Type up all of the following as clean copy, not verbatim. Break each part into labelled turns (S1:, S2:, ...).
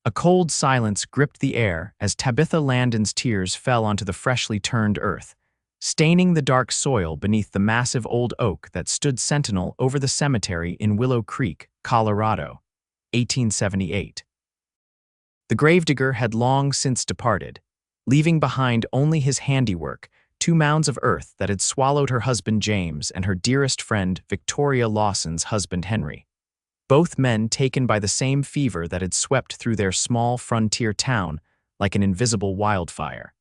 S1: A cold silence gripped the air as Tabitha Landon's tears fell onto the freshly turned earth, staining the dark soil beneath the massive old oak that stood sentinel over the cemetery in Willow Creek, Colorado, 1878. The gravedigger had long since departed, leaving behind only his handiwork, 2 mounds of earth that had swallowed her husband James and her dearest friend Victoria Lawson's husband Henry, both men taken by the same fever that had swept through their small frontier town like an invisible wildfire.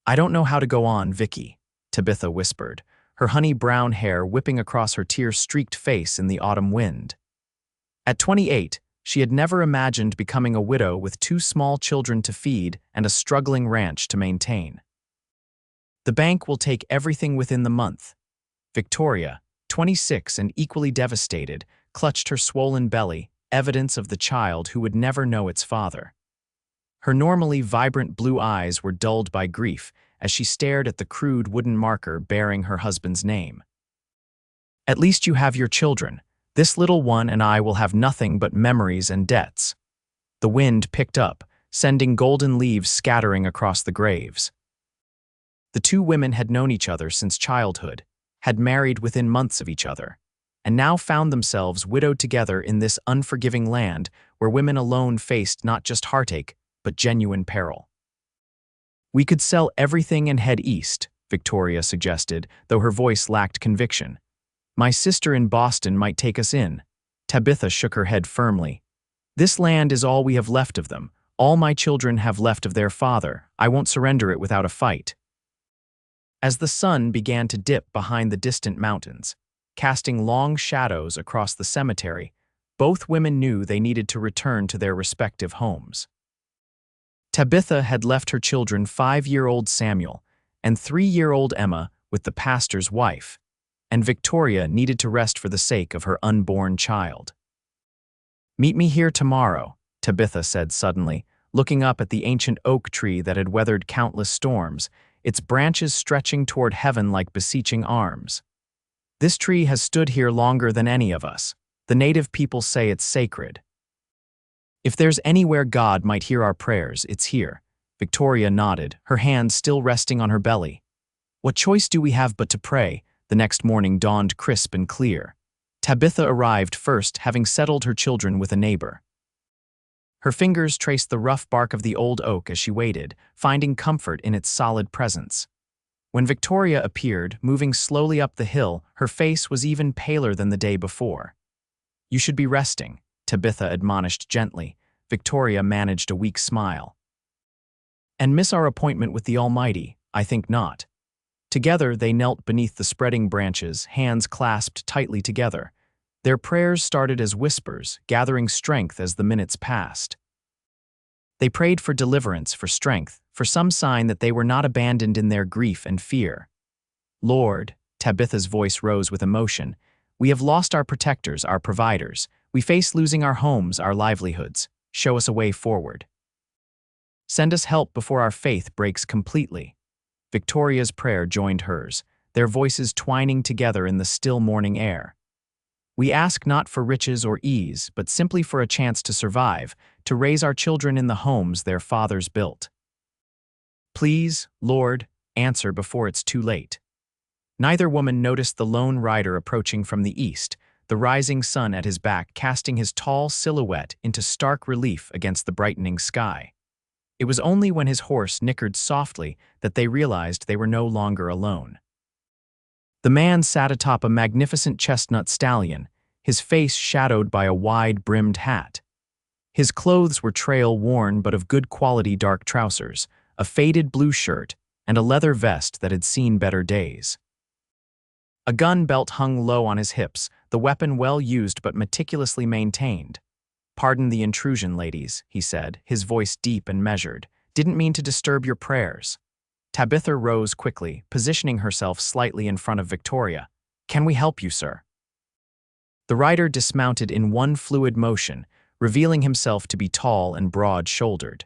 S1: "I don't know how to go on, Vicky," Tabitha whispered, her honey-brown hair whipping across her tear-streaked face in the autumn wind. At 28, she had never imagined becoming a widow with 2 small children to feed and a struggling ranch to maintain. "The bank will take everything within the month." Victoria, 26 and equally devastated, clutched her swollen belly, evidence of the child who would never know its father. Her normally vibrant blue eyes were dulled by grief as she stared at the crude wooden marker bearing her husband's name. "At least you have your children. This little one and I will have nothing but memories and debts." The wind picked up, sending golden leaves scattering across the graves. The 2 women had known each other since childhood, had married within months of each other, and now found themselves widowed together in this unforgiving land where women alone faced not just heartache, but genuine peril. "We could sell everything and head east," Victoria suggested, though her voice lacked conviction. "My sister in Boston might take us in." Tabitha shook her head firmly. "This land is all we have left of them. All my children have left of their father. I won't surrender it without a fight." As the sun began to dip behind the distant mountains, casting long shadows across the cemetery, both women knew they needed to return to their respective homes. Tabitha had left her children 5-year-old Samuel and 3-year-old Emma with the pastor's wife, and Victoria needed to rest for the sake of her unborn child. "Meet me here tomorrow," Tabitha said suddenly, looking up at the ancient oak tree that had weathered countless storms, its branches stretching toward heaven like beseeching arms. "This tree has stood here longer than any of us. The native people say it's sacred. If there's anywhere God might hear our prayers, it's here." Victoria nodded, her hands still resting on her belly. "What choice do we have but to pray?" The next morning dawned crisp and clear. Tabitha arrived first, having settled her children with a neighbor. Her fingers traced the rough bark of the old oak as she waited, finding comfort in its solid presence. When Victoria appeared, moving slowly up the hill, her face was even paler than the day before. "You should be resting," Tabitha admonished gently. Victoria managed a weak smile. "And miss our appointment with the Almighty? I think not." Together they knelt beneath the spreading branches, hands clasped tightly together. Their prayers started as whispers, gathering strength as the minutes passed. They prayed for deliverance, for strength, for some sign that they were not abandoned in their grief and fear. "Lord," Tabitha's voice rose with emotion, "we have lost our protectors, our providers. We face losing our homes, our livelihoods. Show us a way forward. Send us help before our faith breaks completely." Victoria's prayer joined hers, their voices twining together in the still morning air. "We ask not for riches or ease, but simply for a chance to survive, to raise our children in the homes their fathers built. Please, Lord, answer before it's too late." Neither woman noticed the lone rider approaching from the east, the rising sun at his back casting his tall silhouette into stark relief against the brightening sky. It was only when his horse nickered softly that they realized they were no longer alone. The man sat atop a magnificent chestnut stallion, his face shadowed by a wide-brimmed hat. His clothes were trail-worn but of good quality dark trousers, a faded blue shirt, and a leather vest that had seen better days. A gun belt hung low on his hips, the weapon well used but meticulously maintained. "Pardon the intrusion, ladies," he said, his voice deep and measured. "Didn't mean to disturb your prayers." Tabitha rose quickly, positioning herself slightly in front of Victoria. "Can we help you, sir?" The rider dismounted in one fluid motion, revealing himself to be tall and broad-shouldered.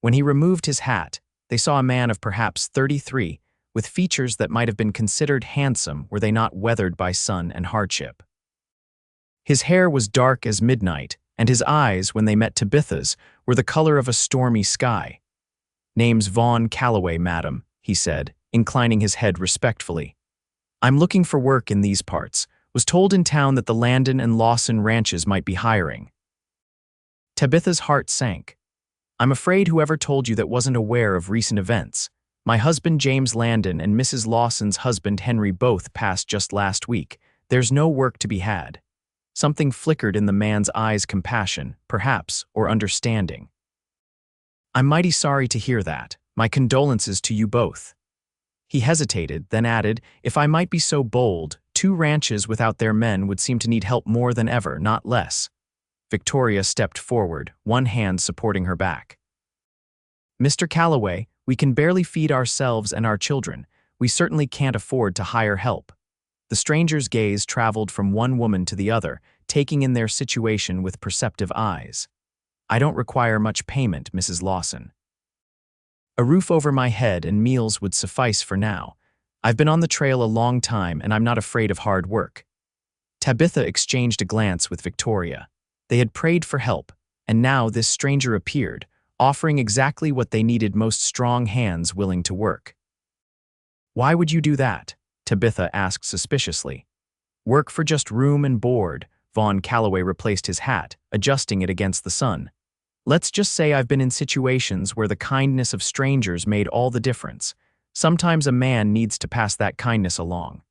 S1: When he removed his hat, they saw a man of perhaps 33, with features that might have been considered handsome were they not weathered by sun and hardship. His hair was dark as midnight, and his eyes, when they met Tabitha's, were the color of a stormy sky. "Name's Vaughn Calloway, madam," he said, inclining his head respectfully. "I'm looking for work in these parts. Was told in town that the Landon and Lawson ranches might be hiring." Tabitha's heart sank. "I'm afraid whoever told you that wasn't aware of recent events. My husband James Landon and Mrs. Lawson's husband Henry both passed just last week. There's no work to be had." Something flickered in the man's eyes, compassion, perhaps, or understanding. "I'm mighty sorry to hear that. My condolences to you both." He hesitated, then added, "If I might be so bold, 2 ranches without their men would seem to need help more than ever, not less." Victoria stepped forward, one hand supporting her back. "Mr. Calloway, we can barely feed ourselves and our children. We certainly can't afford to hire help." The stranger's gaze traveled from one woman to the other, taking in their situation with perceptive eyes. "I don't require much payment, Mrs. Lawson. A roof over my head and meals would suffice for now. I've been on the trail a long time and I'm not afraid of hard work." Tabitha exchanged a glance with Victoria. They had prayed for help, and now this stranger appeared, offering exactly what they needed: most strong hands willing to work. "Why would you do that?" Tabitha asked suspiciously. "Work for just room and board." Vaughn Calloway replaced his hat, adjusting it against the sun. "Let's just say I've been in situations where the kindness of strangers made all the difference. Sometimes a man needs to pass that kindness along."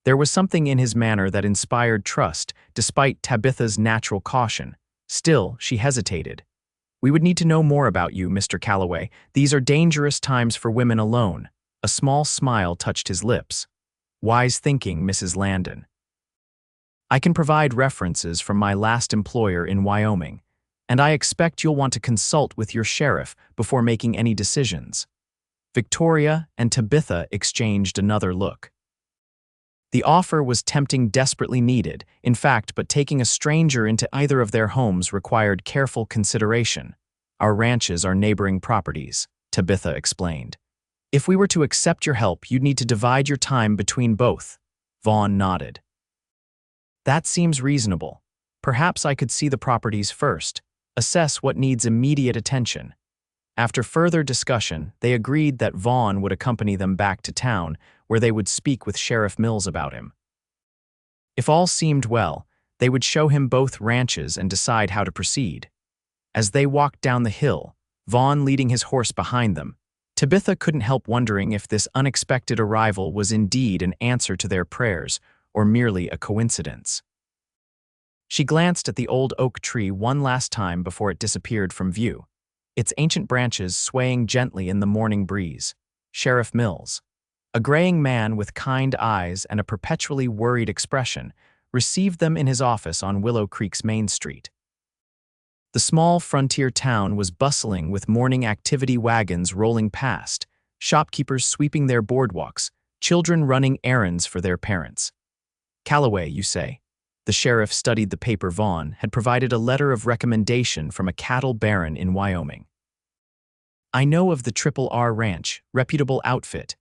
S1: There was something in his manner that inspired trust, despite Tabitha's natural caution. Still, she hesitated. "We would need to know more about you, Mr. Calloway. These are dangerous times for women alone." A small smile touched his lips. "Wise thinking, Mrs. Landon. I can provide references from my last employer in Wyoming, and I expect you'll want to consult with your sheriff before making any decisions." Victoria and Tabitha exchanged another look. The offer was tempting, desperately needed, in fact, but taking a stranger into either of their homes required careful consideration. "Our ranches are neighboring properties," Tabitha explained. "If we were to accept your help, you'd need to divide your time between both." Vaughn nodded. "That seems reasonable. Perhaps I could see the properties first, assess what needs immediate attention." After further discussion, they agreed that Vaughn would accompany them back to town, where they would speak with Sheriff Mills about him. If all seemed well, they would show him both ranches and decide how to proceed. As they walked down the hill, Vaughn leading his horse behind them, Tabitha couldn't help wondering if this unexpected arrival was indeed an answer to their prayers or merely a coincidence. She glanced at the old oak tree one last time before it disappeared from view, its ancient branches swaying gently in the morning breeze. Sheriff Mills, a graying man with kind eyes and a perpetually worried expression, received them in his office on Willow Creek's Main Street. The small frontier town was bustling with morning activity, wagons rolling past, shopkeepers sweeping their boardwalks, children running errands for their parents. "Calloway, you say?" The sheriff studied the paper. Vaughn had provided a letter of recommendation from a cattle baron in Wyoming. "I know of the Triple R Ranch, reputable outfit.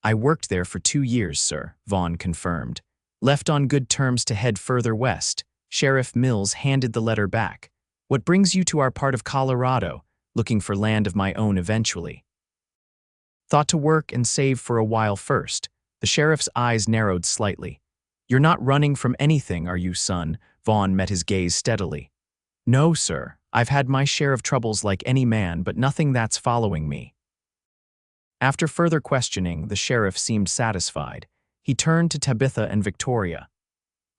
S1: I worked there for 2 years, sir," Vaughn confirmed. Left on good terms to head further west, Sheriff Mills handed the letter back. "What brings you to our part of Colorado? Looking for land of my own eventually." "Thought to work and save for a while first." The sheriff's eyes narrowed slightly. "You're not running from anything, are you, son?" Vaughn met his gaze steadily. "No, sir. I've had my share of troubles like any man, but nothing that's following me." After further questioning, the sheriff seemed satisfied. He turned to Tabitha and Victoria.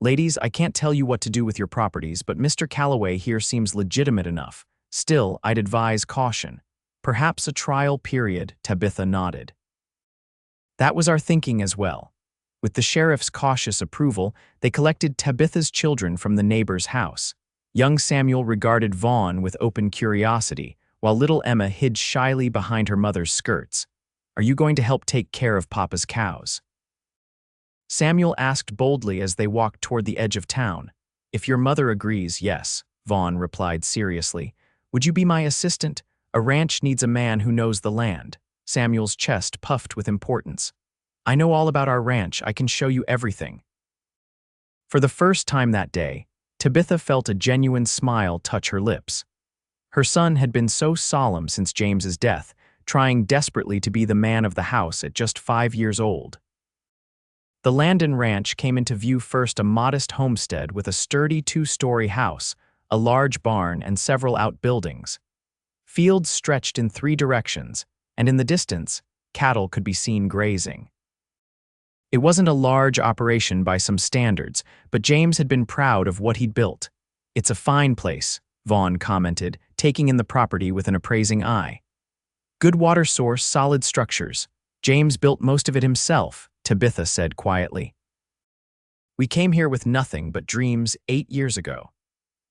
S1: "Ladies, I can't tell you what to do with your properties, but Mr. Calloway here seems legitimate enough. Still, I'd advise caution. Perhaps a trial period." Tabitha nodded. "That was our thinking as well." With the sheriff's cautious approval, they collected Tabitha's children from the neighbor's house. Young Samuel regarded Vaughn with open curiosity, while little Emma hid shyly behind her mother's skirts. "Are you going to help take care of Papa's cows?" Samuel asked boldly as they walked toward the edge of town. "If your mother agrees, yes," Vaughn replied seriously. "Would you be my assistant? A ranch needs a man who knows the land." Samuel's chest puffed with importance. "I know all about our ranch. I can show you everything." For the first time that day, Tabitha felt a genuine smile touch her lips. Her son had been so solemn since James's death, trying desperately to be the man of the house at just 5 years old. The Landon Ranch came into view first, a modest homestead with a sturdy 2-story house, a large barn, and several outbuildings. Fields stretched in 3 directions, and in the distance, cattle could be seen grazing. It wasn't a large operation by some standards, but James had been proud of what he'd built. "It's a fine place," Vaughn commented, taking in the property with an appraising eye. "Good water source, solid structures. James built most of it himself," Tabitha said quietly. "We came here with nothing but dreams 8 years ago."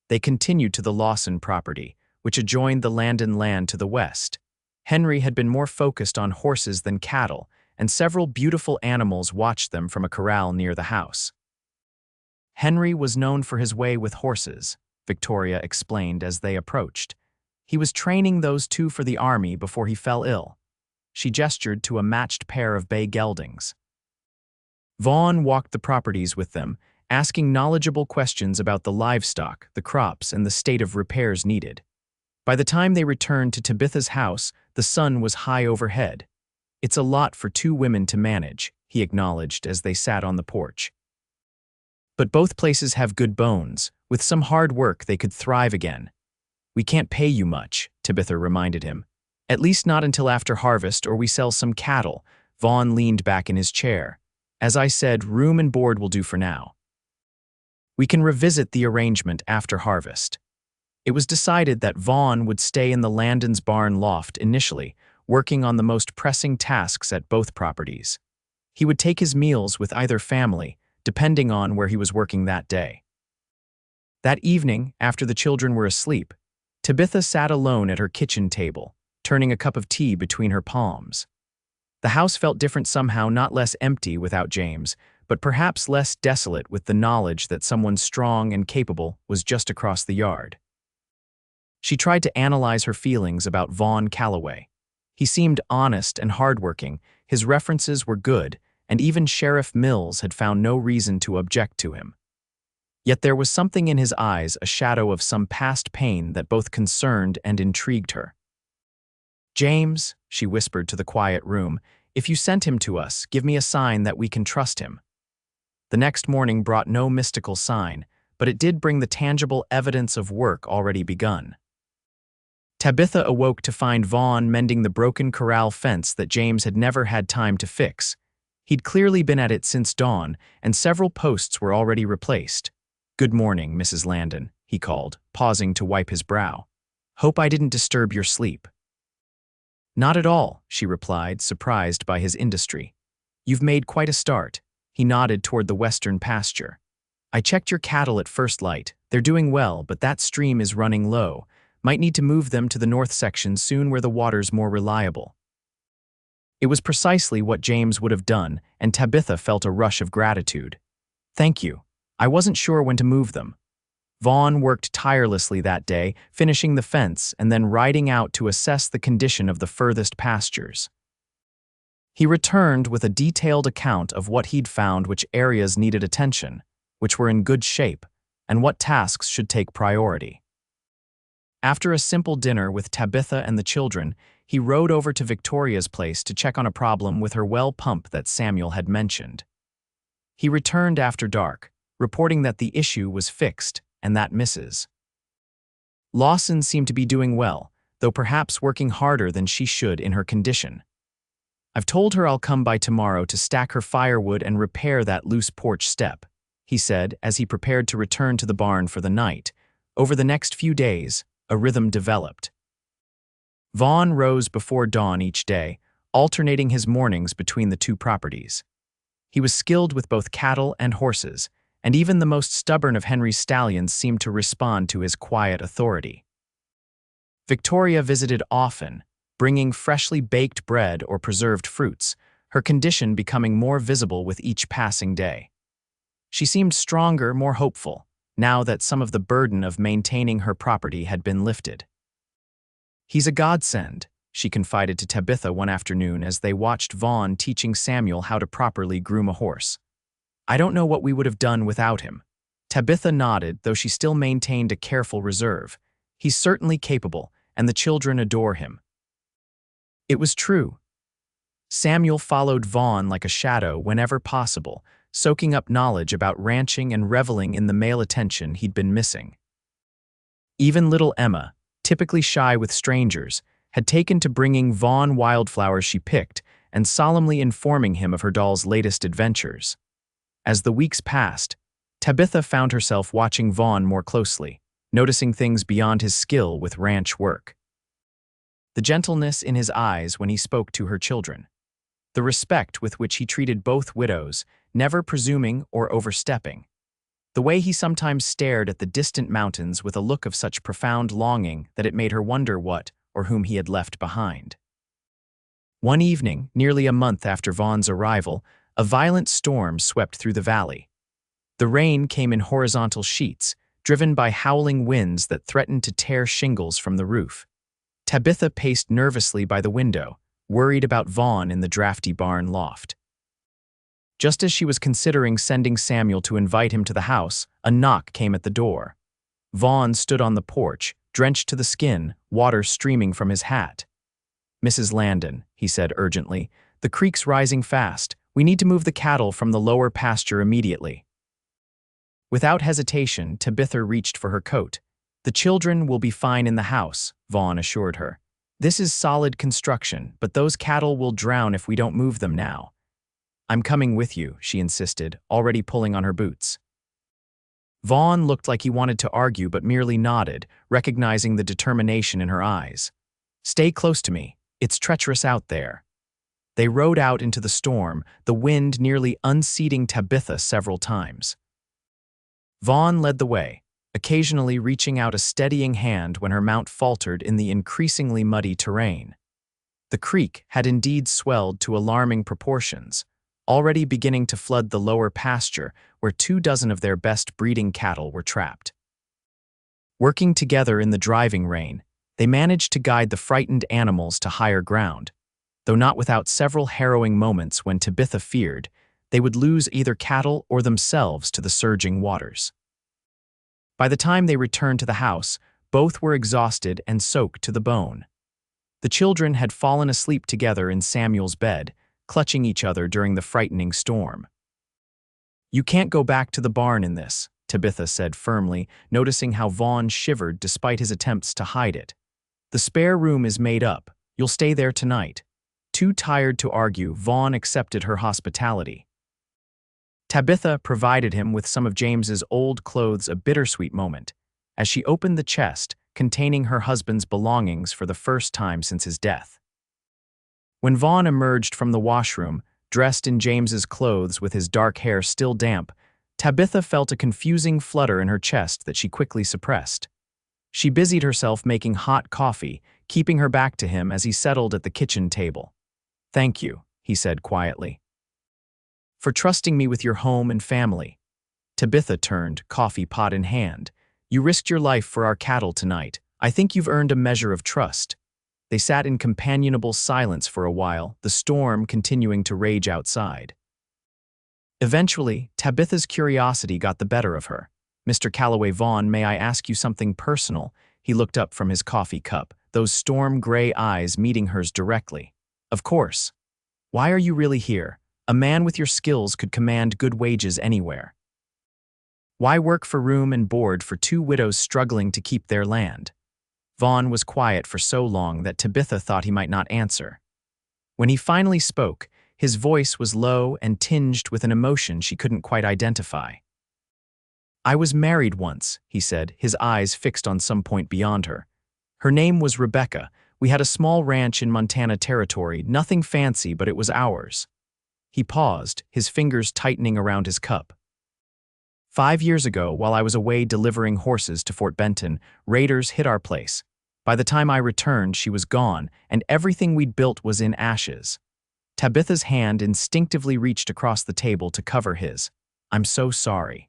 S1: They continued to the Lawson property, which adjoined the Landon land to the west. Henry had been more focused on horses than cattle, and several beautiful animals watched them from a corral near the house. Henry was known for his way with horses, Victoria explained as they approached. He was training those 2 for the army before he fell ill. She gestured to a matched pair of bay geldings. Vaughn walked the properties with them, asking knowledgeable questions about the livestock, the crops, and the state of repairs needed. By the time they returned to Tabitha's house, the sun was high overhead. "It's a lot for 2 women to manage," he acknowledged as they sat on the porch. "But both places have good bones. With some hard work, they could thrive again." "We can't pay you much," Tabitha reminded him. "At least not until after harvest, or we sell some cattle." Vaughn leaned back in his chair. "As I said, room and board will do for now. We can revisit the arrangement after harvest." It was decided that Vaughn would stay in the Landon's barn loft initially, working on the most pressing tasks at both properties. He would take his meals with either family, depending on where he was working that day. That evening, after the children were asleep, Tabitha sat alone at her kitchen table, turning a cup of tea between her palms. The house felt different somehow, not less empty without James, but perhaps less desolate with the knowledge that someone strong and capable was just across the yard. She tried to analyze her feelings about Vaughn Calloway. He seemed honest and hardworking, his references were good, and even Sheriff Mills had found no reason to object to him. Yet there was something in his eyes, a shadow of some past pain that both concerned and intrigued her. "James," she whispered to the quiet room, "if you sent him to us, give me a sign that we can trust him." The next morning brought no mystical sign, but it did bring the tangible evidence of work already begun. Tabitha awoke to find Vaughn mending the broken corral fence that James had never had time to fix. He'd clearly been at it since dawn, and several posts were already replaced. "Good morning, Mrs. Landon," he called, pausing to wipe his brow. "Hope I didn't disturb your sleep." "Not at all," she replied, surprised by his industry. "You've made quite a start." He nodded toward the western pasture. "I checked your cattle at first light. They're doing well, but that stream is running low. Might need to move them to the north section soon where the water's more reliable." It was precisely what James would have done, and Tabitha felt a rush of gratitude. "Thank you. I wasn't sure when to move them." Vaughn worked tirelessly that day, finishing the fence and then riding out to assess the condition of the furthest pastures. He returned with a detailed account of what he'd found, which areas needed attention, which were in good shape, and what tasks should take priority. After a simple dinner with Tabitha and the children, he rode over to Victoria's place to check on a problem with her well pump that Samuel had mentioned. He returned after dark, reporting that the issue was fixed and that Mrs. Lawson seemed to be doing well, though perhaps working harder than she should in her condition. "I've told her I'll come by tomorrow to stack her firewood and repair that loose porch step," he said as he prepared to return to the barn for the night. Over the next few days, a rhythm developed. Vaughn rose before dawn each day, alternating his mornings between the 2 properties. He was skilled with both cattle and horses, and even the most stubborn of Henry's stallions seemed to respond to his quiet authority. Victoria visited often, bringing freshly baked bread or preserved fruits, her condition becoming more visible with each passing day. She seemed stronger, more hopeful, now that some of the burden of maintaining her property had been lifted. "He's a godsend," she confided to Tabitha one afternoon as they watched Vaughn teaching Samuel how to properly groom a horse. "I don't know what we would have done without him." Tabitha nodded, though she still maintained a careful reserve. He's certainly capable, and the children adore him. It was true. Samuel followed Vaughn like a shadow whenever possible, soaking up knowledge about ranching and reveling in the male attention he'd been missing. Even little Emma, typically shy with strangers, had taken to bringing Vaughn wildflowers she picked and solemnly informing him of her doll's latest adventures. As the weeks passed, Tabitha found herself watching Vaughn more closely, noticing things beyond his skill with ranch work. The gentleness in his eyes when he spoke to her children. The respect with which he treated both widows, never presuming or overstepping. The way he sometimes stared at the distant mountains with a look of such profound longing that it made her wonder what or whom he had left behind. One evening, nearly a month after Vaughn's arrival, a violent storm swept through the valley. The rain came in horizontal sheets, driven by howling winds that threatened to tear shingles from the roof. Tabitha paced nervously by the window, worried about Vaughn in the drafty barn loft. Just as she was considering sending Samuel to invite him to the house, a knock came at the door. Vaughn stood on the porch, drenched to the skin, water streaming from his hat. "Mrs. Landon," he said urgently, "the creek's rising fast. We need to move the cattle from the lower pasture immediately." Without hesitation, Tabitha reached for her coat. "The children will be fine in the house," Vaughn assured her. "This is solid construction, but those cattle will drown if we don't move them now." "I'm coming with you," she insisted, already pulling on her boots. Vaughn looked like he wanted to argue but merely nodded, recognizing the determination in her eyes. "Stay close to me. It's treacherous out there." They rode out into the storm, the wind nearly unseating Tabitha several times. Vaughn led the way, occasionally reaching out a steadying hand when her mount faltered in the increasingly muddy terrain. The creek had indeed swelled to alarming proportions, already beginning to flood the lower pasture where 24 of their best breeding cattle were trapped. Working together in the driving rain, they managed to guide the frightened animals to higher ground, though not without several harrowing moments when Tabitha feared they would lose either cattle or themselves to the surging waters. By the time they returned to the house, both were exhausted and soaked to the bone. The children had fallen asleep together in Samuel's bed, clutching each other during the frightening storm. "You can't go back to the barn in this," Tabitha said firmly, noticing how Vaughn shivered despite his attempts to hide it. "The spare room is made up. You'll stay there tonight." Too tired to argue, Vaughn accepted her hospitality. Tabitha provided him with some of James's old clothes, a bittersweet moment, as she opened the chest containing her husband's belongings for the first time since his death. When Vaughn emerged from the washroom, dressed in James's clothes with his dark hair still damp, Tabitha felt a confusing flutter in her chest that she quickly suppressed. She busied herself making hot coffee, keeping her back to him as he settled at the kitchen table. "Thank you," he said quietly, "for trusting me with your home and family." Tabitha turned, coffee pot in hand. "You risked your life for our cattle tonight. I think you've earned a measure of trust." They sat in companionable silence for a while, the storm continuing to rage outside. Eventually, Tabitha's curiosity got the better of her. "Mr. Calloway, Vaughn, may I ask you something personal?" He looked up from his coffee cup, those storm-gray eyes meeting hers directly. "Of course. Why are you really here? A man with your skills could command good wages anywhere. Why work for room and board for two widows struggling to keep their land?" Vaughn was quiet for so long that Tabitha thought he might not answer. When he finally spoke, his voice was low and tinged with an emotion she couldn't quite identify. "I was married once," he said, his eyes fixed on some point beyond her. "Her name was Rebecca. We had a small ranch in Montana Territory, nothing fancy, but it was ours." He paused, his fingers tightening around his cup. 5 years ago, while I was away delivering horses to Fort Benton, raiders hit our place. By the time I returned, she was gone, and everything we'd built was in ashes." Tabitha's hand instinctively reached across the table to cover his. "I'm so sorry."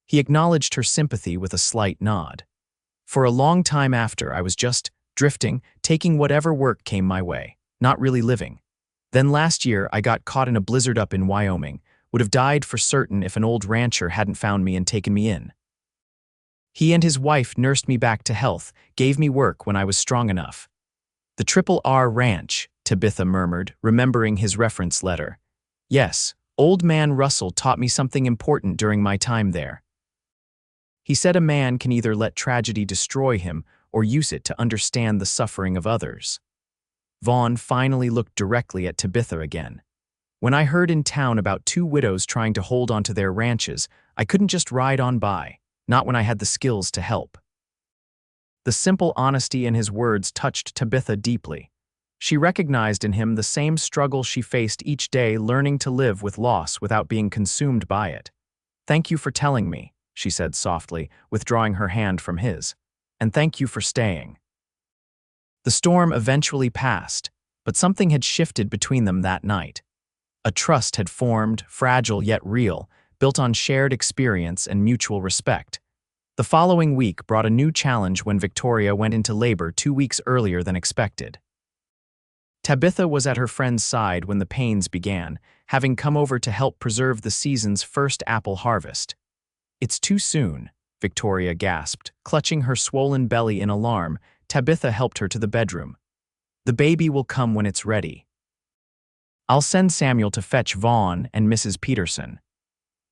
S1: He acknowledged her sympathy with a slight nod. "For a long time after, I was just drifting, taking whatever work came my way, not really living. Then last year, I got caught in a blizzard up in Wyoming. would have died for certain if an old rancher hadn't found me and taken me in. He and his wife nursed me back to health, gave me work when I was strong enough. The Triple R Ranch, Tabitha murmured, remembering his reference letter. Yes, old man Russell taught me something important during my time there. He said a man can either let tragedy destroy him or use it to understand the suffering of others. Vaughn finally looked directly at Tabitha again. When I heard in town about two widows trying to hold onto their ranches, I couldn't just ride on by, not when I had the skills to help. The simple honesty in his words touched Tabitha deeply. She recognized in him the same struggle she faced each day, learning to live with loss without being consumed by it. "Thank you for telling me," she said softly, withdrawing her hand from his. "And thank you for staying." The storm eventually passed, but something had shifted between them that night. A trust had formed, fragile yet real, built on shared experience and mutual respect. The following week brought a new challenge when Victoria went into labor 2 weeks earlier than expected. Tabitha was at her friend's side when the pains began, having come over to help preserve the season's first apple harvest. "It's too soon," Victoria gasped. Clutching her swollen belly in alarm, Tabitha helped her to the bedroom. "The baby will come when it's ready. I'll send Samuel to fetch Vaughn and Mrs. Peterson."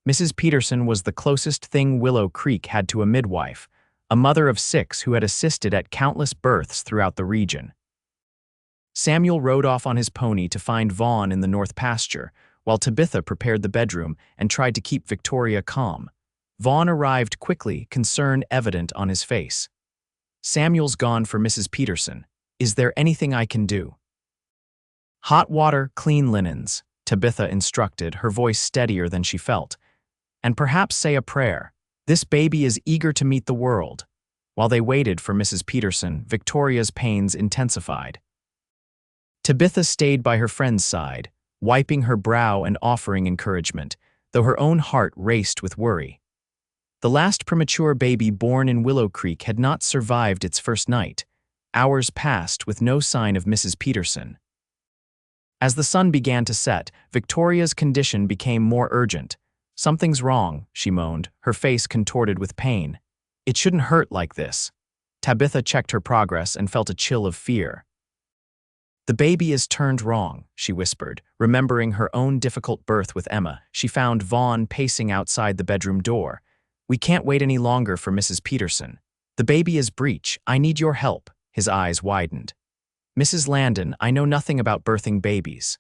S1: Mrs. Peterson was the closest thing Willow Creek had to a midwife, a mother of 6 who had assisted at countless births throughout the region. Samuel rode off on his pony to find Vaughn in the north pasture, while Tabitha prepared the bedroom and tried to keep Victoria calm. Vaughn arrived quickly, concern evident on his face. "Samuel's gone for Mrs. Peterson. Is there anything I can do?" "Hot water, clean linens," Tabitha instructed, her voice steadier than she felt. "And perhaps say a prayer. This baby is eager to meet the world." While they waited for Mrs. Peterson, Victoria's pains intensified. Tabitha stayed by her friend's side, wiping her brow and offering encouragement, though her own heart raced with worry. The last premature baby born in Willow Creek had not survived its first night. Hours passed with no sign of Mrs. Peterson. As the sun began to set, Victoria's condition became more urgent. "Something's wrong," she moaned, her face contorted with pain. "It shouldn't hurt like this." Tabitha checked her progress and felt a chill of fear. "The baby is turned wrong," she whispered, remembering her own difficult birth with Emma. She found Vaughn pacing outside the bedroom door. "We can't wait any longer for Mrs. Peterson. The baby is breech. I need your help." His eyes widened. "Mrs. Landon, I know nothing about birthing babies.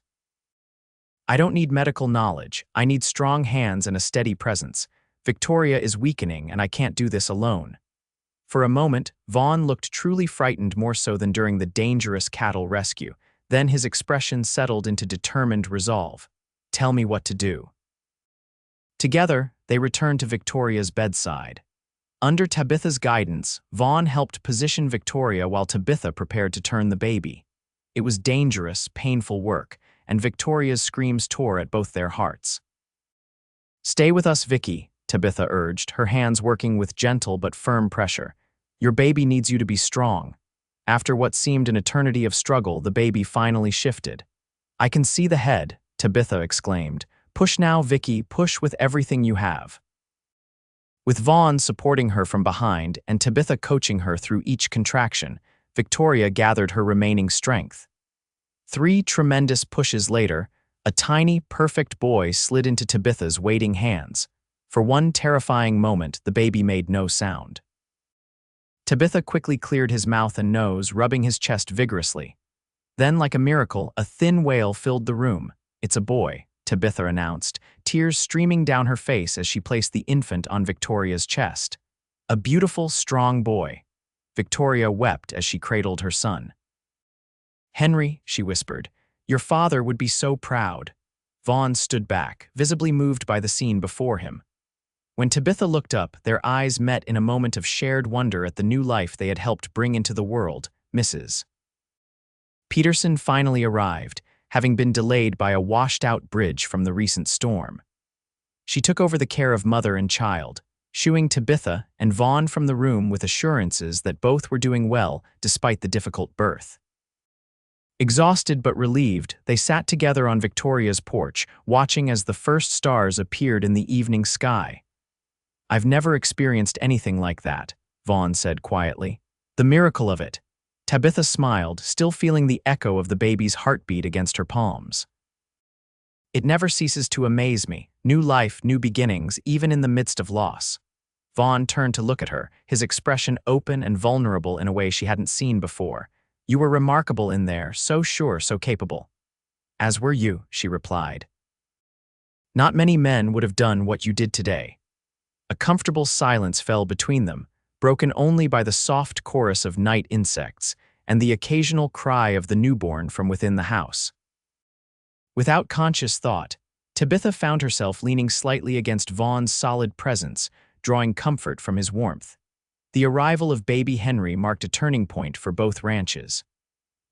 S1: I don't need medical knowledge. I need strong hands and a steady presence. Victoria is weakening, and I can't do this alone." For a moment, Vaughn looked truly frightened, more so than during the dangerous cattle rescue. Then his expression settled into determined resolve. "Tell me what to do." Together, they returned to Victoria's bedside. Under Tabitha's guidance, Vaughn helped position Victoria while Tabitha prepared to turn the baby. It was dangerous, painful work, and Victoria's screams tore at both their hearts. "Stay with us, Vicky," Tabitha urged, her hands working with gentle but firm pressure. "Your baby needs you to be strong." After what seemed an eternity of struggle, the baby finally shifted. "I can see the head," Tabitha exclaimed. "Push now, Vicky, push with everything you have." With Vaughn supporting her from behind and Tabitha coaching her through each contraction, Victoria gathered her remaining strength. 3 tremendous pushes later, a tiny, perfect boy slid into Tabitha's waiting hands. For one terrifying moment, the baby made no sound. Tabitha quickly cleared his mouth and nose, rubbing his chest vigorously. Then, like a miracle, a thin wail filled the room. "It's a boy," Tabitha announced, tears streaming down her face as she placed the infant on Victoria's chest. "A beautiful, strong boy." Victoria wept as she cradled her son. "Henry," she whispered, "your father would be so proud." Vaughn stood back, visibly moved by the scene before him. When Tabitha looked up, their eyes met in a moment of shared wonder at the new life they had helped bring into the world. Mrs. Peterson finally arrived, having been delayed by a washed-out bridge from the recent storm. She took over the care of mother and child, shooing Tabitha and Vaughn from the room with assurances that both were doing well despite the difficult birth. Exhausted but relieved, they sat together on Victoria's porch, watching as the first stars appeared in the evening sky. "I've never experienced anything like that," Vaughn said quietly. "The miracle of it." Tabitha smiled, still feeling the echo of the baby's heartbeat against her palms. "It never ceases to amaze me. New life, new beginnings, even in the midst of loss." Vaughn turned to look at her, his expression open and vulnerable in a way she hadn't seen before. "You were remarkable in there, so sure, so capable." "As were you," she replied. "Not many men would have done what you did today." A comfortable silence fell between them, broken only by the soft chorus of night insects and the occasional cry of the newborn from within the house. Without conscious thought, Tabitha found herself leaning slightly against Vaughn's solid presence, drawing comfort from his warmth. The arrival of baby Henry marked a turning point for both ranches.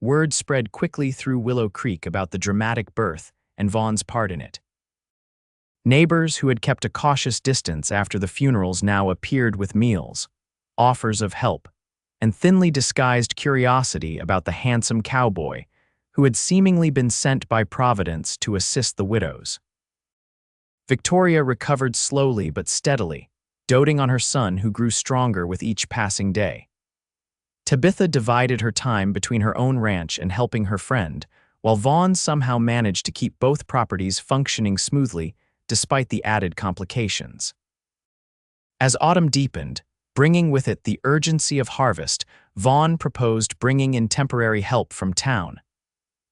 S1: Word spread quickly through Willow Creek about the dramatic birth and Vaughn's part in it. Neighbors who had kept a cautious distance after the funerals now appeared with meals, offers of help, and thinly disguised curiosity about the handsome cowboy who had seemingly been sent by Providence to assist the widows. Victoria recovered slowly but steadily, doting on her son who grew stronger with each passing day. Tabitha divided her time between her own ranch and helping her friend, while Vaughn somehow managed to keep both properties functioning smoothly despite the added complications. As autumn deepened, bringing with it the urgency of harvest, Vaughn proposed bringing in temporary help from town.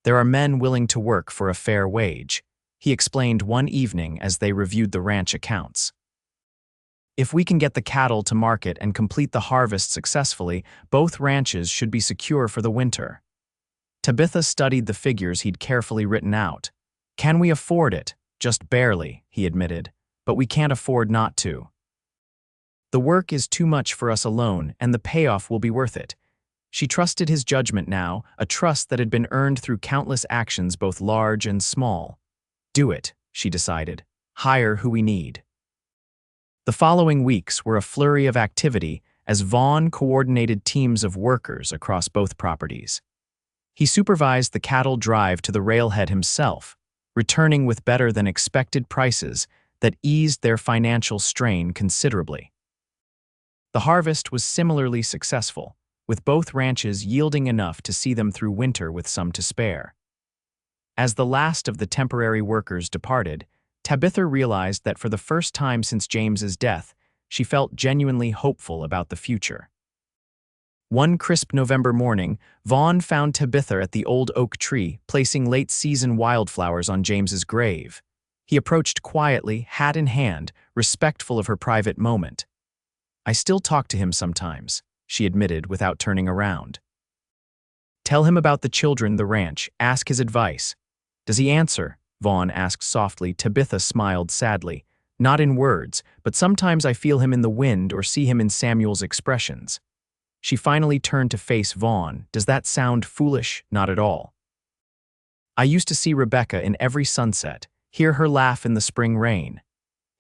S1: "There are men willing to work for a fair wage," he explained one evening as they reviewed the ranch accounts. "If we can get the cattle to market and complete the harvest successfully, both ranches should be secure for the winter." Tabitha studied the figures he'd carefully written out. "Can we afford it? Just barely," he admitted, "but we can't afford not to. The work is too much for us alone, and the payoff will be worth it." She trusted his judgment now, a trust that had been earned through countless actions both large and small. "Do it," she decided. "Hire who we need." The following weeks were a flurry of activity as Vaughn coordinated teams of workers across both properties. He supervised the cattle drive to the railhead himself, returning with better-than-expected prices that eased their financial strain considerably. The harvest was similarly successful, with both ranches yielding enough to see them through winter with some to spare. As the last of the temporary workers departed, Tabitha realized that for the first time since James's death, she felt genuinely hopeful about the future. One crisp November morning, Vaughn found Tabitha at the old oak tree, placing late-season wildflowers on James's grave. He approached quietly, hat in hand, respectful of her private moment. "I still talk to him sometimes," she admitted without turning around. "Tell him about the children, the ranch, ask his advice." "Does he answer?" Vaughn asked softly. Tabitha smiled sadly. "Not in words, but sometimes I feel him in the wind or see him in Samuel's expressions." She finally turned to face Vaughn. "Does that sound foolish?" "Not at all. I used to see Rebecca in every sunset, hear her laugh in the spring rain."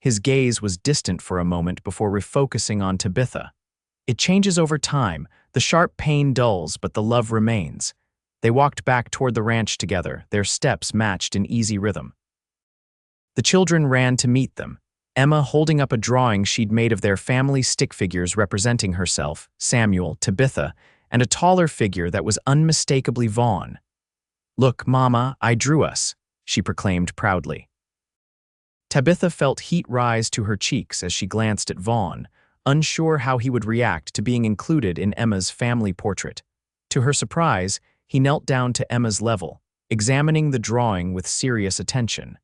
S1: His gaze was distant for a moment before refocusing on Tabitha. "It changes over time. The sharp pain dulls, but the love remains." They walked back toward the ranch together, their steps matched in easy rhythm. The children ran to meet them, Emma holding up a drawing she'd made of their family stick figures representing herself, Samuel, Tabitha, and a taller figure that was unmistakably Vaughn. "Look, Mama, I drew us," she proclaimed proudly. Tabitha felt heat rise to her cheeks as she glanced at Vaughn, unsure how he would react to being included in Emma's family portrait. To her surprise, he knelt down to Emma's level, examining the drawing with serious attention.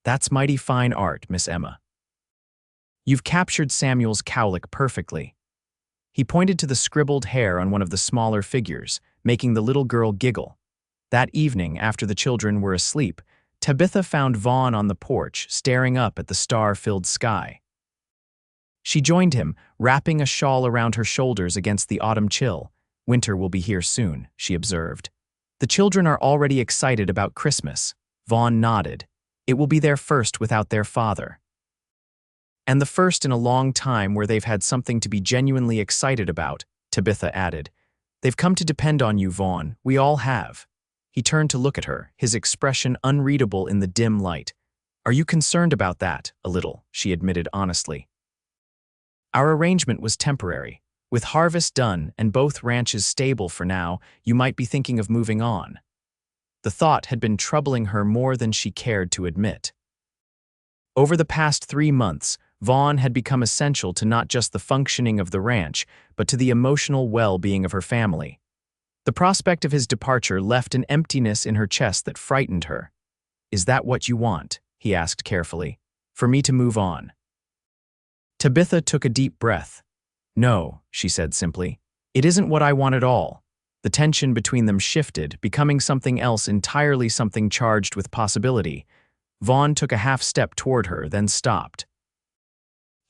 S1: "That's mighty fine art, Miss Emma. You've captured Samuel's cowlick perfectly." He pointed to the scribbled hair on one of the smaller figures, making the little girl giggle. That evening, after the children were asleep, Tabitha found Vaughn on the porch, staring up at the star-filled sky. She joined him, wrapping a shawl around her shoulders against the autumn chill. "Winter will be here soon," she observed. "The children are already excited about Christmas." Vaughn nodded. "It will be their first without their father. And the first in a long time where they've had something to be genuinely excited about," Tabitha added. "They've come to depend on you, Vaughn. We all have." He turned to look at her, his expression unreadable in the dim light. "Are you concerned about that?" "A little," she admitted honestly. "Our arrangement was temporary. With harvest done and both ranches stable for now, you might be thinking of moving on." The thought had been troubling her more than she cared to admit. Over the past 3 months, Vaughn had become essential to not just the functioning of the ranch, but to the emotional well-being of her family. The prospect of his departure left an emptiness in her chest that frightened her. "Is that what you want?" he asked carefully. "For me to move on?" Tabitha took a deep breath. "No," she said simply. "It isn't what I want at all." The tension between them shifted, becoming something else entirely, something charged with possibility. Vaughn took a half-step toward her, then stopped.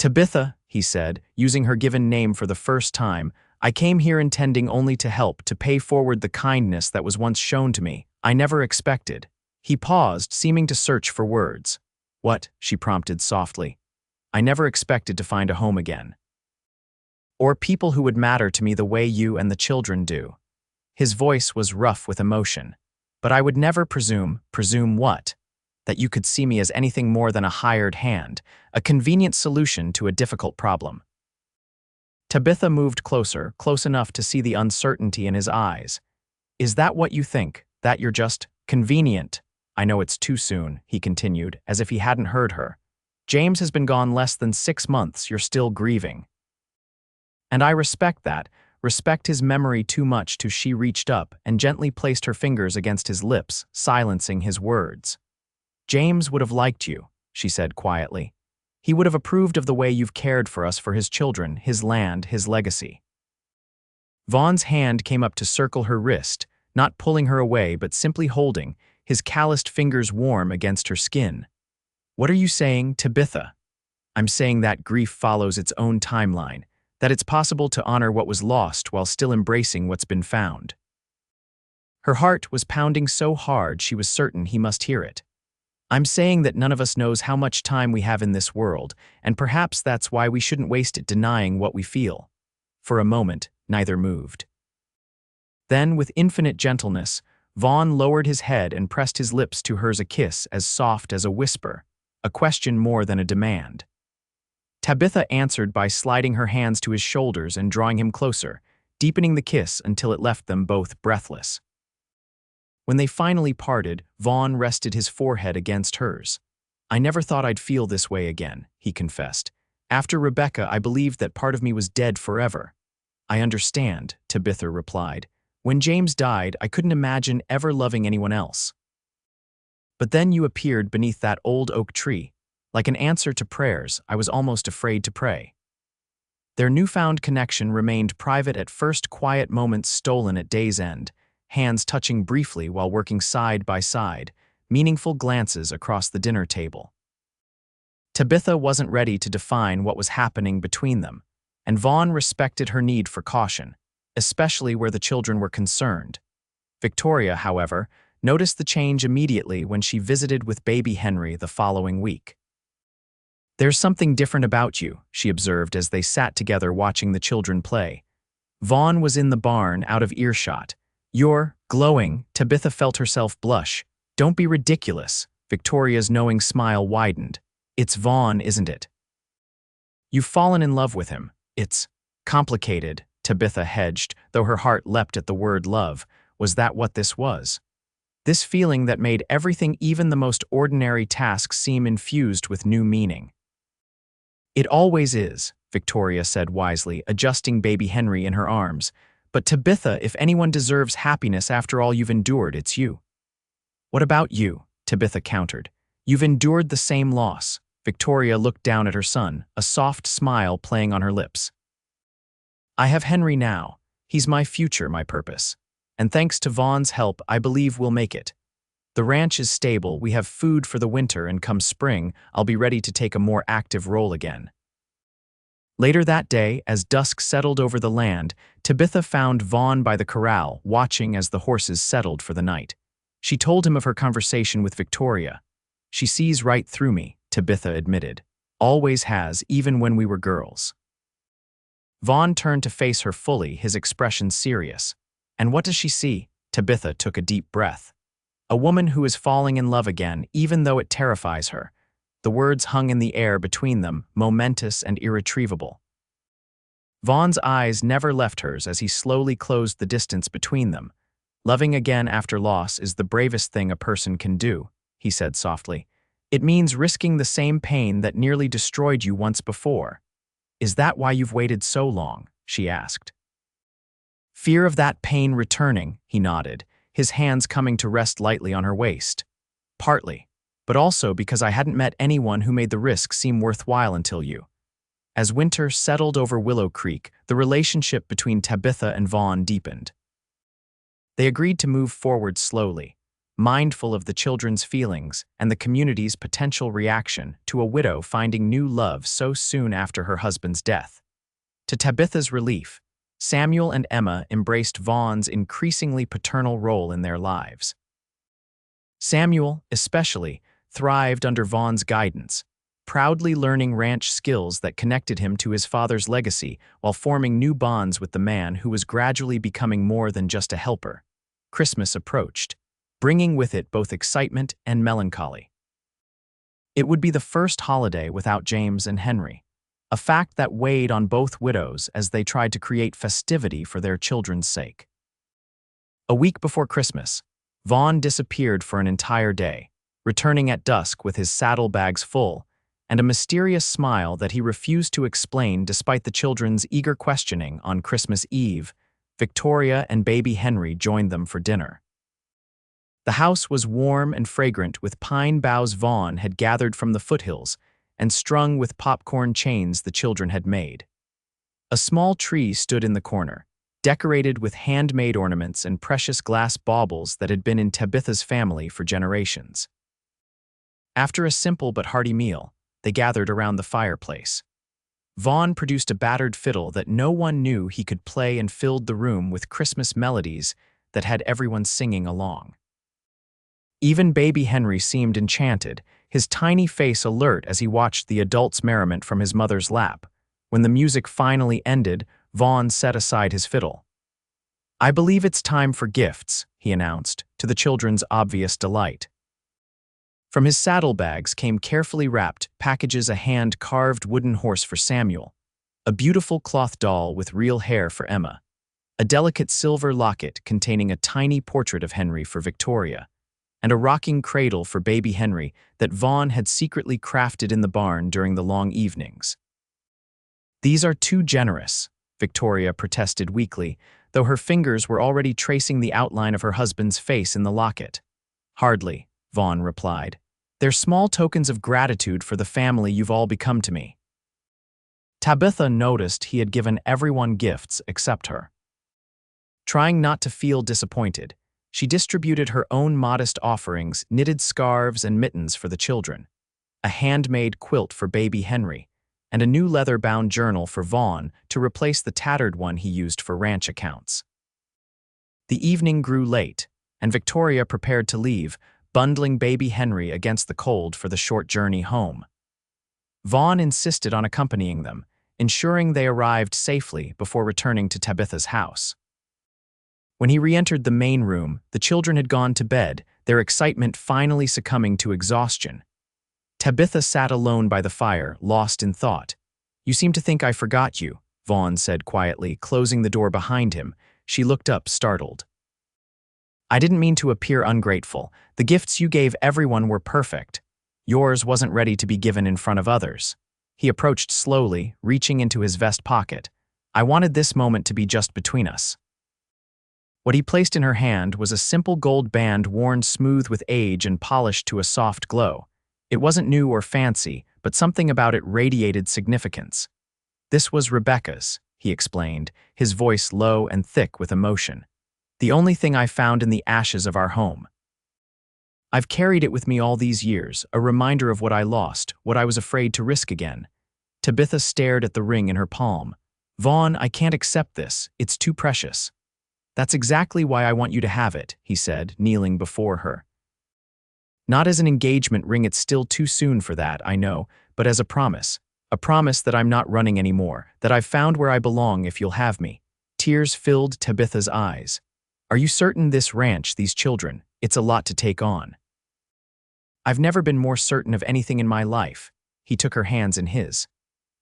S1: "Tabitha," he said, using her given name for the first time, "I came here intending only to help, to pay forward the kindness that was once shown to me. I never expected." He paused, seeming to search for words. "What?" she prompted softly. "I never expected to find a home again. Or people who would matter to me the way you and the children do." His voice was rough with emotion. "But I would never presume." "Presume what?" "That you could see me as anything more than a hired hand, a convenient solution to a difficult problem." Tabitha moved closer, close enough to see the uncertainty in his eyes. "Is that what you think? That you're just convenient?" "I know it's too soon," he continued, as if he hadn't heard her. "James has been gone less than 6 months. You're still grieving. And I respect that, respect his memory too much to." She reached up and gently placed her fingers against his lips, silencing his words. "James would have liked you," she said quietly. "He would have approved of the way you've cared for us, for his children, his land, his legacy." Vaughn's hand came up to circle her wrist, not pulling her away but simply holding, his calloused fingers warm against her skin. "What are you saying, Tabitha?" "I'm saying that grief follows its own timeline, that it's possible to honor what was lost while still embracing what's been found." Her heart was pounding so hard she was certain he must hear it. "I'm saying that none of us knows how much time we have in this world, and perhaps that's why we shouldn't waste it denying what we feel." For a moment, neither moved. Then, with infinite gentleness, Vaughn lowered his head and pressed his lips to hers, a kiss as soft as a whisper, a question more than a demand. Tabitha answered by sliding her hands to his shoulders and drawing him closer, deepening the kiss until it left them both breathless. When they finally parted, Vaughn rested his forehead against hers. "I never thought I'd feel this way again," he confessed. "After Rebecca, I believed that part of me was dead forever." "I understand," Tabitha replied. "When James died, I couldn't imagine ever loving anyone else. But then you appeared beneath that old oak tree. Like an answer to prayers, I was almost afraid to pray." Their newfound connection remained private at first, quiet moments stolen at day's end, hands touching briefly while working side by side, meaningful glances across the dinner table. Tabitha wasn't ready to define what was happening between them, and Vaughn respected her need for caution, especially where the children were concerned. Victoria, however, noticed the change immediately when she visited with baby Henry the following week. "There's something different about you," she observed as they sat together watching the children play. Vaughn was in the barn, out of earshot. "You're glowing." Tabitha felt herself blush. "Don't be ridiculous." Victoria's knowing smile widened. "It's Vaughn, isn't it? You've fallen in love with him." "It's complicated," Tabitha hedged, though her heart leapt at the word love. Was that what this was? This feeling that made everything, even the most ordinary tasks, seem infused with new meaning. "It always is," Victoria said wisely, adjusting baby Henry in her arms. "But Tabitha, if anyone deserves happiness after all you've endured, it's you." "What about you?" Tabitha countered. "You've endured the same loss." Victoria looked down at her son, a soft smile playing on her lips. "I have Henry now. He's my future, my purpose. And thanks to Vaughn's help, I believe we'll make it. The ranch is stable, we have food for the winter, and come spring, I'll be ready to take a more active role again." Later that day, as dusk settled over the land, Tabitha found Vaughn by the corral, watching as the horses settled for the night. She told him of her conversation with Victoria. "She sees right through me," Tabitha admitted. "Always has, even when we were girls." Vaughn turned to face her fully, his expression serious. "And what does she see?" Tabitha took a deep breath. A woman who is falling in love again, even though it terrifies her. The words hung in the air between them, momentous and irretrievable. Vaughn's eyes never left hers as he slowly closed the distance between them. Loving again after loss is the bravest thing a person can do, he said softly. It means risking the same pain that nearly destroyed you once before. Is that why you've waited so long? She asked. Fear of that pain returning, he nodded, his hands coming to rest lightly on her waist. Partly, but also because I hadn't met anyone who made the risk seem worthwhile until you. As winter settled over Willow Creek, the relationship between Tabitha and Vaughn deepened. They agreed to move forward slowly, mindful of the children's feelings and the community's potential reaction to a widow finding new love so soon after her husband's death. To Tabitha's relief, Samuel and Emma embraced Vaughn's increasingly paternal role in their lives. Samuel, especially, thrived under Vaughn's guidance, proudly learning ranch skills that connected him to his father's legacy while forming new bonds with the man who was gradually becoming more than just a helper. Christmas approached, bringing with it both excitement and melancholy. It would be the first holiday without James and Henry, a fact that weighed on both widows as they tried to create festivity for their children's sake. A week before Christmas, Vaughn disappeared for an entire day, returning at dusk with his saddlebags full and a mysterious smile that he refused to explain despite the children's eager questioning. On Christmas Eve, Victoria and baby Henry joined them for dinner. The house was warm and fragrant with pine boughs Vaughn had gathered from the foothills and strung with popcorn chains the children had made. A small tree stood in the corner, decorated with handmade ornaments and precious glass baubles that had been in Tabitha's family for generations. After a simple but hearty meal, they gathered around the fireplace. Vaughn produced a battered fiddle that no one knew he could play and filled the room with Christmas melodies that had everyone singing along. Even baby Henry seemed enchanted, his tiny face alert as he watched the adults' merriment from his mother's lap. When the music finally ended, Vaughn set aside his fiddle. "I believe it's time for gifts," he announced, to the children's obvious delight. From his saddlebags came carefully wrapped packages: a hand-carved wooden horse for Samuel, a beautiful cloth doll with real hair for Emma, a delicate silver locket containing a tiny portrait of Henry for Victoria, and a rocking cradle for baby Henry that Vaughn had secretly crafted in the barn during the long evenings. "These are too generous," Victoria protested weakly, though her fingers were already tracing the outline of her husband's face in the locket. "Hardly," Vaughn replied. "They're small tokens of gratitude for the family you've all become to me." Tabitha noticed he had given everyone gifts except her. Trying not to feel disappointed, she distributed her own modest offerings: knitted scarves and mittens for the children, a handmade quilt for baby Henry, and a new leather-bound journal for Vaughn to replace the tattered one he used for ranch accounts. The evening grew late, and Victoria prepared to leave, bundling baby Henry against the cold for the short journey home. Vaughn insisted on accompanying them, ensuring they arrived safely before returning to Tabitha's house. When he re-entered the main room, the children had gone to bed, their excitement finally succumbing to exhaustion. Tabitha sat alone by the fire, lost in thought. "You seem to think I forgot you," Vaughn said quietly, closing the door behind him. She looked up, startled. "I didn't mean to appear ungrateful. The gifts you gave everyone were perfect. Yours wasn't ready to be given in front of others." He approached slowly, reaching into his vest pocket. "I wanted this moment to be just between us." What he placed in her hand was a simple gold band worn smooth with age and polished to a soft glow. It wasn't new or fancy, but something about it radiated significance. "This was Rebecca's," he explained, his voice low and thick with emotion. "The only thing I found in the ashes of our home. I've carried it with me all these years, a reminder of what I lost, what I was afraid to risk again." Tabitha stared at the ring in her palm. "Vaughn, I can't accept this. It's too precious." "That's exactly why I want you to have it," he said, kneeling before her. "Not as an engagement ring, it's still too soon for that, I know, but as a promise that I'm not running anymore, that I've found where I belong if you'll have me." Tears filled Tabitha's eyes. Are you certain this ranch, these children, it's a lot to take on? I've never been more certain of anything in my life. He took her hands in his.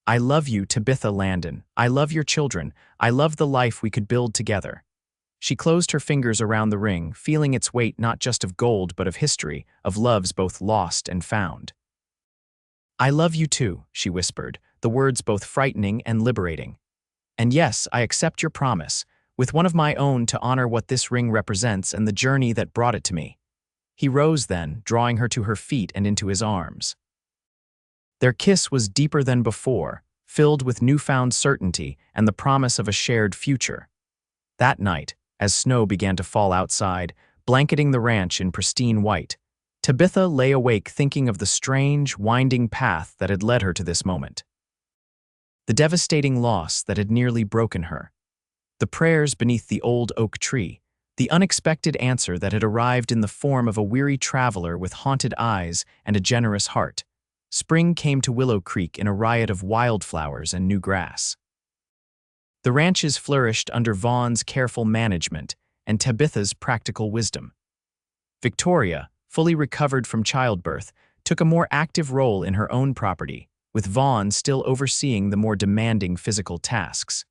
S1: I love you, Tabitha Landon. I love your children. I love the life we could build together. She closed her fingers around the ring, feeling its weight not just of gold but of history, of loves both lost and found. I love you too, she whispered, the words both frightening and liberating. And yes, I accept your promise, with one of my own to honor what this ring represents and the journey that brought it to me. He rose then, drawing her to her feet and into his arms. Their kiss was deeper than before, filled with newfound certainty and the promise of a shared future. That night, as snow began to fall outside, blanketing the ranch in pristine white, Tabitha lay awake thinking of the strange, winding path that had led her to this moment. The devastating loss that had nearly broken her. The prayers beneath the old oak tree, the unexpected answer that had arrived in the form of a weary traveler with haunted eyes and a generous heart. Spring came to Willow Creek in a riot of wildflowers and new grass. The ranches flourished under Vaughn's careful management and Tabitha's practical wisdom. Victoria, fully recovered from childbirth, took a more active role in her own property, with Vaughn still overseeing the more demanding physical tasks.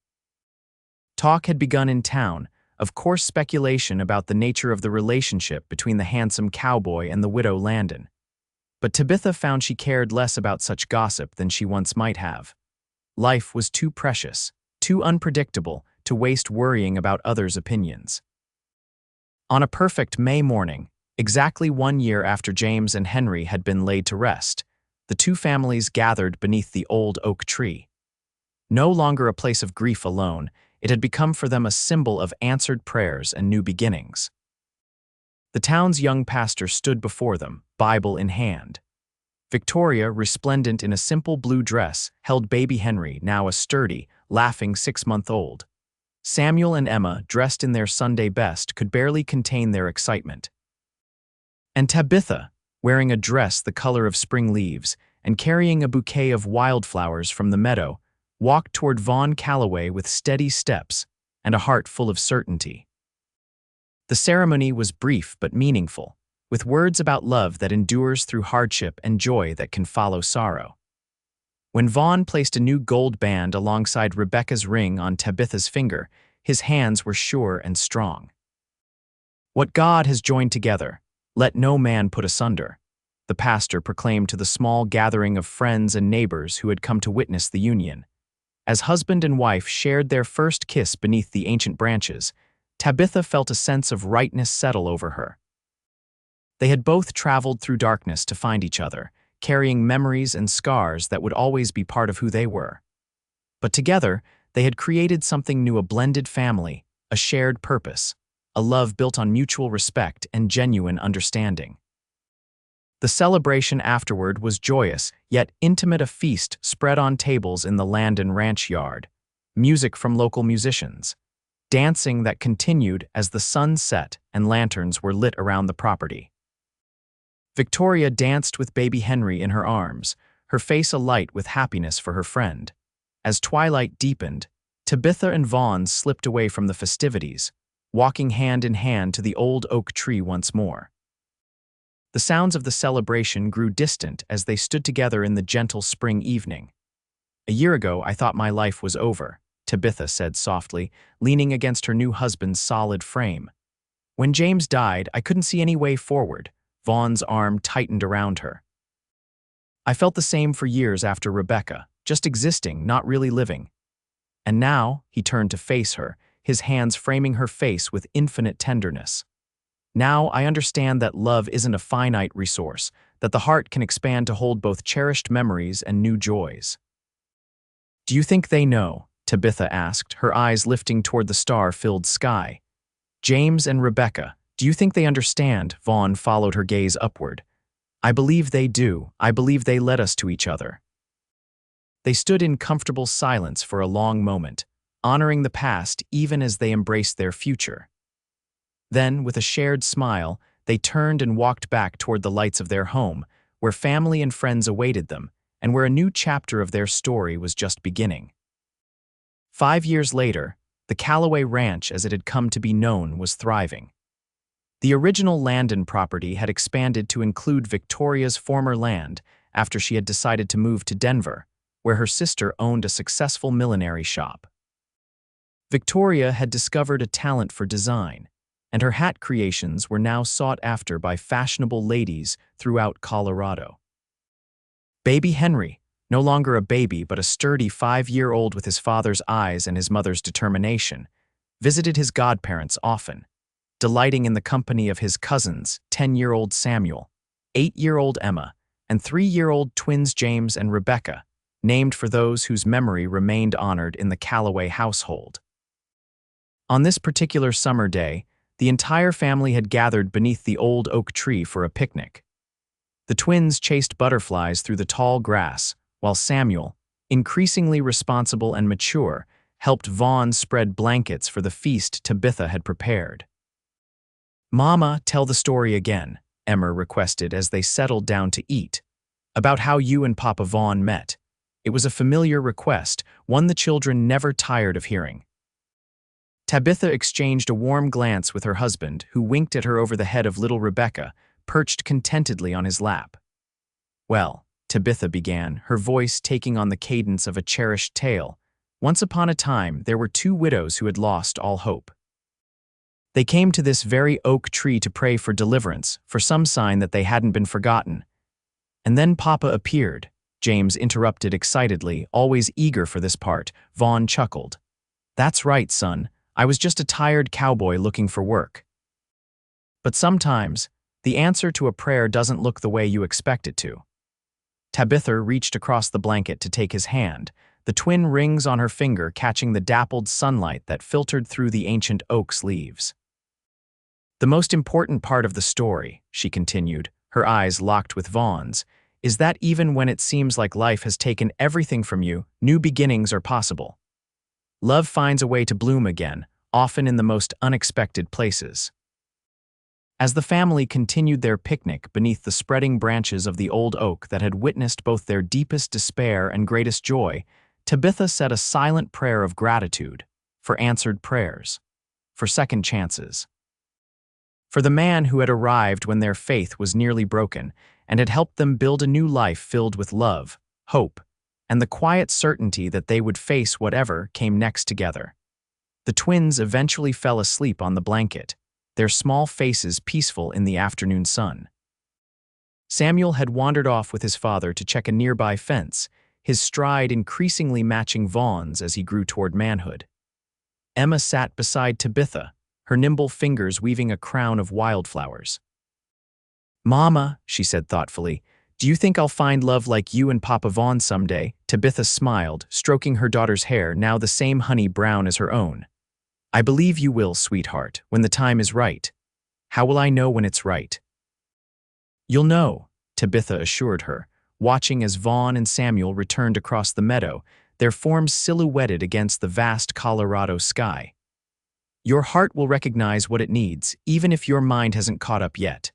S1: Talk had begun in town, of course speculation about the nature of the relationship between the handsome cowboy and the widow Landon. But Tabitha found she cared less about such gossip than she once might have. Life was too precious, too unpredictable, to waste worrying about others' opinions. On a perfect May morning, exactly 1 year after James and Henry had been laid to rest, the two families gathered beneath the old oak tree. No longer a place of grief alone, it had become for them a symbol of answered prayers and new beginnings. The town's young pastor stood before them, Bible in hand. Victoria, resplendent in a simple blue dress, held baby Henry, now a sturdy, laughing 6-month-old. Samuel and Emma, dressed in their Sunday best, could barely contain their excitement. And Tabitha, wearing a dress the color of spring leaves and carrying a bouquet of wildflowers from the meadow, walked toward Vaughn Calloway with steady steps and a heart full of certainty. The ceremony was brief but meaningful, with words about love that endures through hardship and joy that can follow sorrow. When Vaughn placed a new gold band alongside Rebecca's ring on Tabitha's finger, his hands were sure and strong. What God has joined together, let no man put asunder, the pastor proclaimed to the small gathering of friends and neighbors who had come to witness the union. As husband and wife shared their first kiss beneath the ancient branches, Tabitha felt a sense of rightness settle over her. They had both traveled through darkness to find each other, carrying memories and scars that would always be part of who they were. But together, they had created something new, a blended family, a shared purpose, a love built on mutual respect and genuine understanding. The celebration afterward was joyous, yet intimate, a feast spread on tables in the Landon ranch yard, music from local musicians, dancing that continued as the sun set and lanterns were lit around the property. Victoria danced with baby Henry in her arms, her face alight with happiness for her friend. As twilight deepened, Tabitha and Vaughn slipped away from the festivities, walking hand in hand to the old oak tree once more. The sounds of the celebration grew distant as they stood together in the gentle spring evening. "A year ago, I thought my life was over," Tabitha said softly, leaning against her new husband's solid frame. "When James died, I couldn't see any way forward." Vaughn's arm tightened around her. "I felt the same for years after Rebecca, just existing, not really living. And now," he turned to face her, his hands framing her face with infinite tenderness. "Now I understand that love isn't a finite resource, that the heart can expand to hold both cherished memories and new joys." "Do you think they know?" Tabitha asked, her eyes lifting toward the star-filled sky. "James and Rebecca, do you think they understand?" Vaughn followed her gaze upward. "I believe they do. I believe they led us to each other." They stood in comfortable silence for a long moment, honoring the past even as they embraced their future. Then, with a shared smile, they turned and walked back toward the lights of their home, where family and friends awaited them, and where a new chapter of their story was just beginning. 5 years later, The Calloway Ranch, as it had come to be known, was thriving. The original Landon property had expanded to include Victoria's former land after she had decided to move to Denver, where her sister owned a successful millinery shop. Victoria had discovered a talent for design, and her hat creations were now sought after by fashionable ladies throughout Colorado. Baby Henry, no longer a baby but a sturdy 5-year-old with his father's eyes and his mother's determination, visited his godparents often, delighting in the company of his cousins, 10-year-old Samuel, 8-year-old Emma, and 3-year-old twins James and Rebecca, named for those whose memory remained honored in the Calloway household. On this particular summer day, the entire family had gathered beneath the old oak tree for a picnic. The twins chased butterflies through the tall grass, while Samuel, increasingly responsible and mature, helped Vaughn spread blankets for the feast Tabitha had prepared. "Mama, tell the story again," Emma requested as they settled down to eat, "about how you and Papa Vaughn met." It was a familiar request, one the children never tired of hearing. Tabitha exchanged a warm glance with her husband, who winked at her over the head of little Rebecca, perched contentedly on his lap. "Well," Tabitha began, her voice taking on the cadence of a cherished tale, "once upon a time there were 2 widows who had lost all hope. They came to this very oak tree to pray for deliverance, for some sign that they hadn't been forgotten. And then Papa appeared," James interrupted excitedly, always eager for this part. Vaughn chuckled. "That's right, son. I was just a tired cowboy looking for work." But sometimes, the answer to a prayer doesn't look the way you expect it to. Tabitha reached across the blanket to take his hand, the twin rings on her finger catching the dappled sunlight that filtered through the ancient oak's leaves. "The most important part of the story," she continued, her eyes locked with Vaughn's, "is that even when it seems like life has taken everything from you, new beginnings are possible. Love finds a way to bloom again, often in the most unexpected places." As the family continued their picnic beneath the spreading branches of the old oak that had witnessed both their deepest despair and greatest joy, Tabitha said a silent prayer of gratitude for answered prayers, for second chances, for the man who had arrived when their faith was nearly broken and had helped them build a new life filled with love, hope, and the quiet certainty that they would face whatever came next together. The twins eventually fell asleep on the blanket, their small faces peaceful in the afternoon sun. Samuel had wandered off with his father to check a nearby fence, his stride increasingly matching Vaughn's as he grew toward manhood. Emma sat beside Tabitha, her nimble fingers weaving a crown of wildflowers. "Mama," she said thoughtfully, "do you think I'll find love like you and Papa Vaughn someday?" Tabitha smiled, stroking her daughter's hair, now the same honey brown as her own. "I believe you will, sweetheart, when the time is right." "How will I know when it's right?" "You'll know," Tabitha assured her, watching as Vaughn and Samuel returned across the meadow, their forms silhouetted against the vast Colorado sky. "Your heart will recognize what it needs, even if your mind hasn't caught up yet."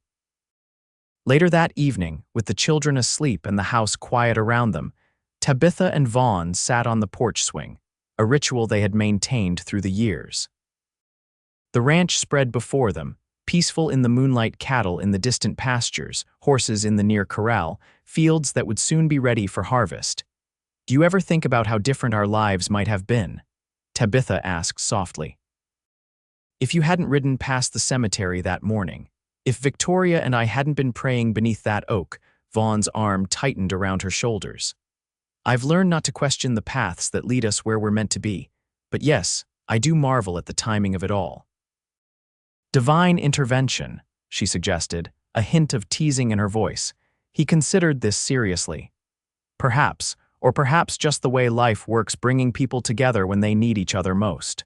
S1: Later that evening, with the children asleep and the house quiet around them, Tabitha and Vaughn sat on the porch swing, a ritual they had maintained through the years. The ranch spread before them, peaceful in the moonlight, cattle in the distant pastures, horses in the near corral, fields that would soon be ready for harvest. "Do you ever think about how different our lives might have been?" Tabitha asked softly. "If you hadn't ridden past the cemetery that morning, if Victoria and I hadn't been praying beneath that oak," Vaughn's arm tightened around her shoulders. "I've learned not to question the paths that lead us where we're meant to be, but yes, I do marvel at the timing of it all." "Divine intervention," she suggested, a hint of teasing in her voice. He considered this seriously. "Perhaps, or perhaps just the way life works, bringing people together when they need each other most."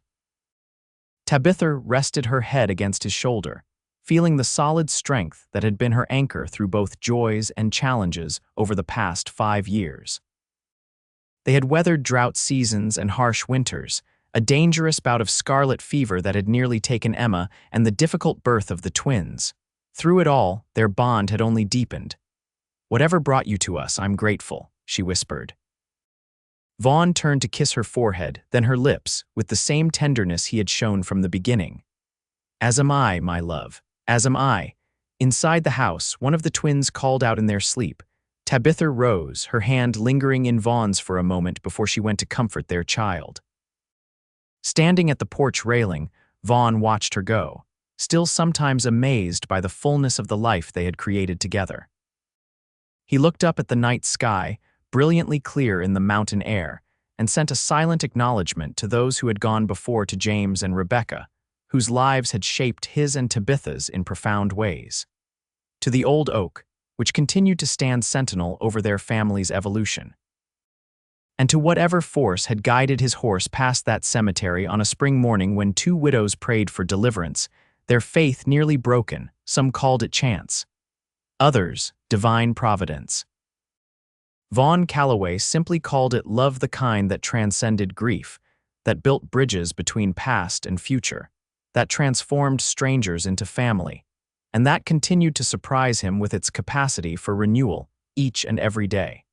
S1: Tabitha rested her head against his shoulder, feeling the solid strength that had been her anchor through both joys and challenges over the past 5 years. They had weathered drought seasons and harsh winters, a dangerous bout of scarlet fever that had nearly taken Emma, and the difficult birth of the twins. Through it all, their bond had only deepened. "Whatever brought you to us, I'm grateful," she whispered. Vaughn turned to kiss her forehead, then her lips, with the same tenderness he had shown from the beginning. "As am I, my love, as am I." Inside the house, one of the twins called out in their sleep. Tabitha rose, her hand lingering in Vaughn's for a moment before she went to comfort their child. Standing at the porch railing, Vaughn watched her go, still sometimes amazed by the fullness of the life they had created together. He looked up at the night sky, brilliantly clear in the mountain air, and sent a silent acknowledgement to those who had gone before, to James and Rebecca, whose lives had shaped his and Tabitha's in profound ways. To the old oak, which continued to stand sentinel over their family's evolution. And to whatever force had guided his horse past that cemetery on a spring morning when two widows prayed for deliverance, their faith nearly broken. Some called it chance, others divine providence. Vaughn Calloway simply called it love, the kind that transcended grief, that built bridges between past and future, that transformed strangers into family, and that continued to surprise him with its capacity for renewal each and every day.